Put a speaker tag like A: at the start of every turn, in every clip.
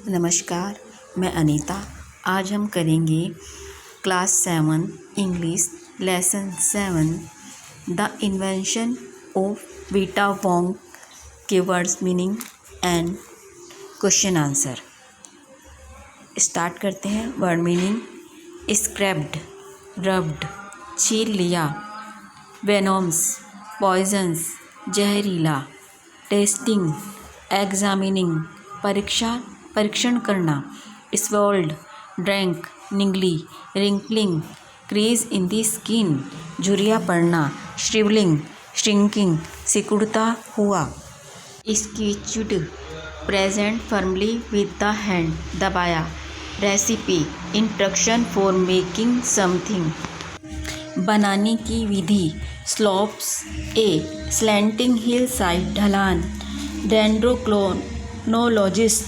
A: नमस्कार, मैं अनीता। आज हम करेंगे class 7 English lesson 7 the invention of Vita Wonk के words meaning and question answer. Start करते हैं। वर्ड मीनिंग: स्क्रैप्ड, रब्ड, छील लिया। वेनोम्स, पॉइजन्स, जहरीला। टेस्टिंग, एग्जामिनिंग, परीक्षण करना। स्वेल्ड, ड्रैंक, निगली। Wrinkling, crease in the skin, झुर्रियाँ पड़ना। श्रिवलिंग, श्रिंकिंग, सिकुड़ता हुआ। Squished, pressed firmly with the hand, दबाया। Recipe, instruction for making something, बनाने की विधि। Slopes, a slanting hill side, ढलान। डेंड्रोक्रोनोलॉजिस्ट,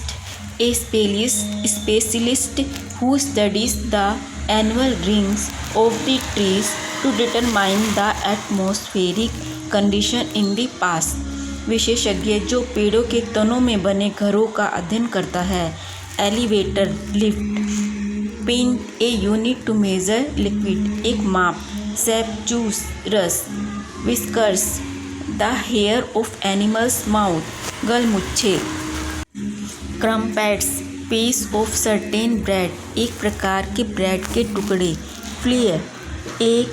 A: ए specialist who studies the annual rings of the trees to determine the atmospheric condition in the past. विशेषज्ञ जो पेड़ों के तनों में बने घरों का अध्ययन करता है। Elevator, lift. Pint, a unit to measure liquid, एक माप। सैप, जूस, रस। Whiskers, the hair of animals mouth, गलमुच्छे। Crumpets, piece of certain bread, एक प्रकार के ब्रेड के टुकड़े। फ्लेयर, एक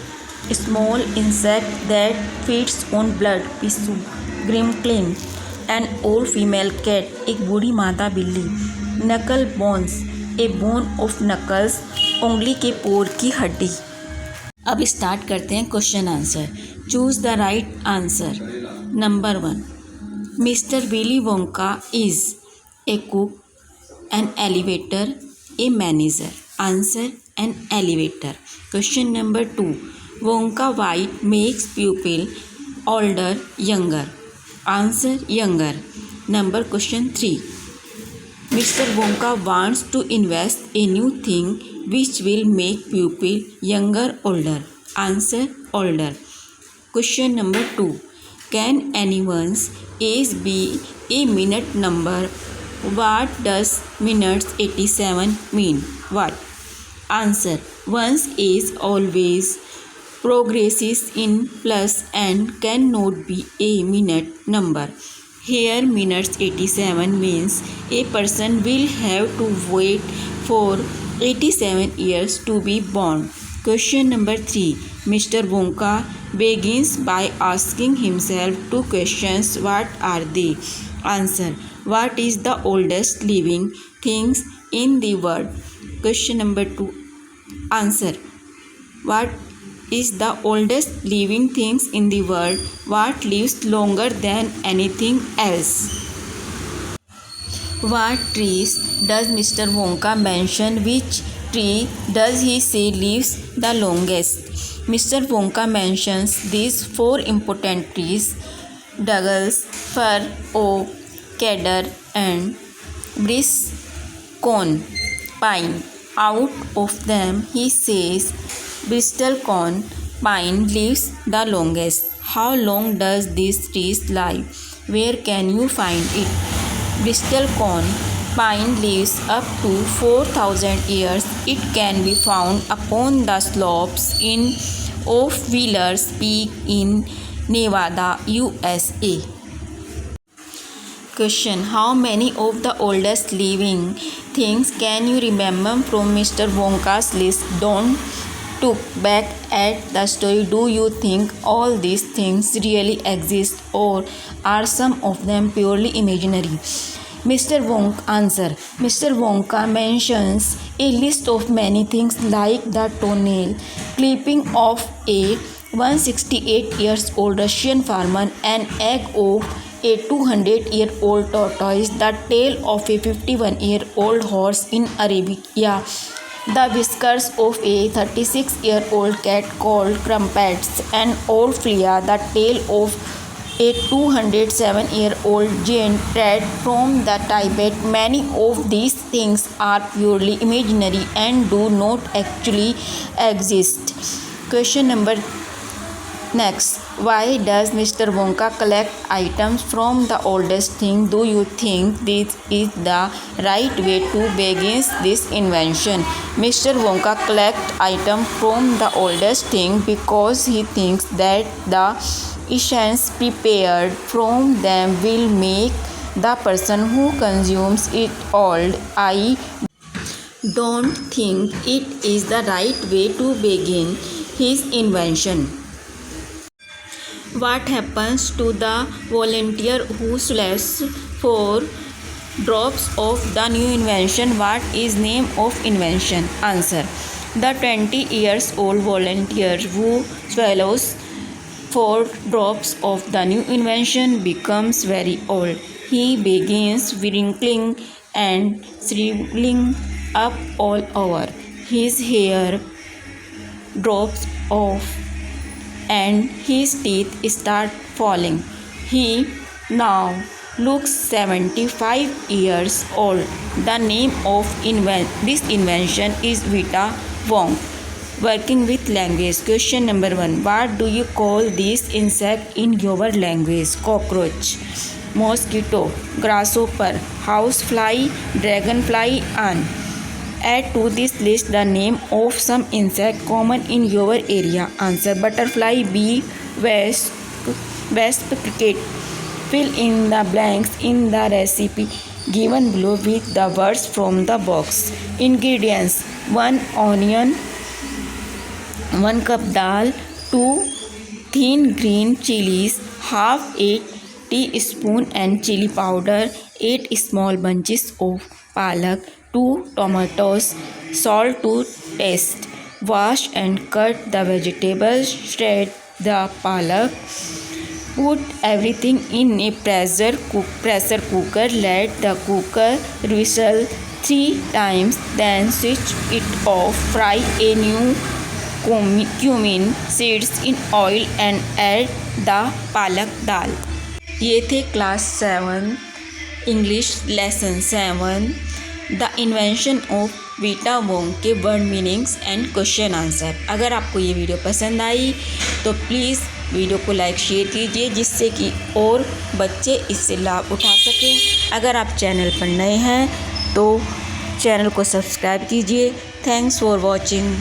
A: small insect that feeds on blood, पिस्सू। Grimalkin, an old female cat, एक बूढ़ी मादा बिल्ली। Knuckle bones, a bone of knuckles, उंगली के पोर की हड्डी। अब स्टार्ट करते हैं question answer. Choose the right answer. Number 1, mister Willy Wonka is a cook, an elevator, a manager. Answer: an elevator. Question number 2, Wonka white makes pupil older, younger. Answer: younger. Question 3, Mr. Wonka wants to invest a new thing which will make pupil younger, older. Answer: older. Question number 2, can anyone's age be a minute number? What does minutes 87 mean? What? Answer: one's age always progresses in plus and cannot be a minute number. Here minutes 87 means a person will have to wait for 87 years to be born. Question number 3, Mr. Wonka begins by asking himself two questions. What are they? Answer: what is the oldest living things in the world? Question number 2. Answer: what is the oldest living things in the world? What lives longer than anything else? What trees does Mr. Wonka mention? Which tree does he say lives the longest? Mr. Wonka mentions these 4 important trees: Douglas, fir, oak, cedar and Bristlecone pine. Out of them, he says Bristlecone pine lives the longest. How long does these trees live? Where can you find it? Bristlecone pine lives up to 4,000 years. It can be found upon the slopes of Wheeler's Peak in Nevada, USA. Question: how many of the oldest living things can you remember from Mr. Wonka's list? Don't look back at the story. Do you think all these things really exist, or are some of them purely imaginary? Mr. Wonka. Answer: Mr. Wonka mentions a list of many things like the toenail clipping of a 168 years old Russian farmer, an egg of a 200-year-old tortoise, the tail of a 51-year-old horse in Arabia, the whiskers of a 36-year-old cat called Crumpets, and old Flea, the tail of a 207-year-old giant rat from the Tibet. Many of these things are purely imaginary and do not actually exist. Question number next. Why does Mr. Wonka collect items from the oldest thing? Do you think this is the right way to begin this invention? Mr. Wonka collects items from the oldest thing because he thinks that the essence prepared from them will make the person who consumes it old. I don't think it is the right way to begin his invention. What happens to the volunteer who selects 4 drops of the new invention? What is name of invention? Answer. The 20 years old volunteer who swallows 4 drops of the new invention becomes very old. He begins wrinkling and shriveling up all over. His hair drops off and his teeth start falling. He now looks 75 years old. The name of this invention is Vita Wong. Working with language. Question number 1. What do you call this insect in your language? Cockroach, mosquito, grasshopper, housefly, dragonfly, ant. Add to this list the name of some insect common in your area. Answer. Butterfly, bee, wasp, cricket. Fill in the blanks in the recipe given below with the words from the box. Ingredients: 1 onion, 1 cup dal, 2 thin green chilies, half a teaspoon and chili powder, 8 small bunches of palak, 2 tomatoes, salt to taste. Wash and cut the vegetables, shred the palak. Put everything in a pressure cooker. Let the cooker whistle 3 times, then switch it off. Fry a new cumin seeds in oil and add the palak dal. ये थे class 7 English lesson 7 the invention of Vita Wonk के word meanings and question answer. अगर आपको ये video पसंद आई तो please video को लाइक शेयर कीजिए जिससे कि और बच्चे इससे लाभ उठा सकें। अगर आप चैनल पर नए हैं तो चैनल को सब्सक्राइब कीजिए। Thanks for watching.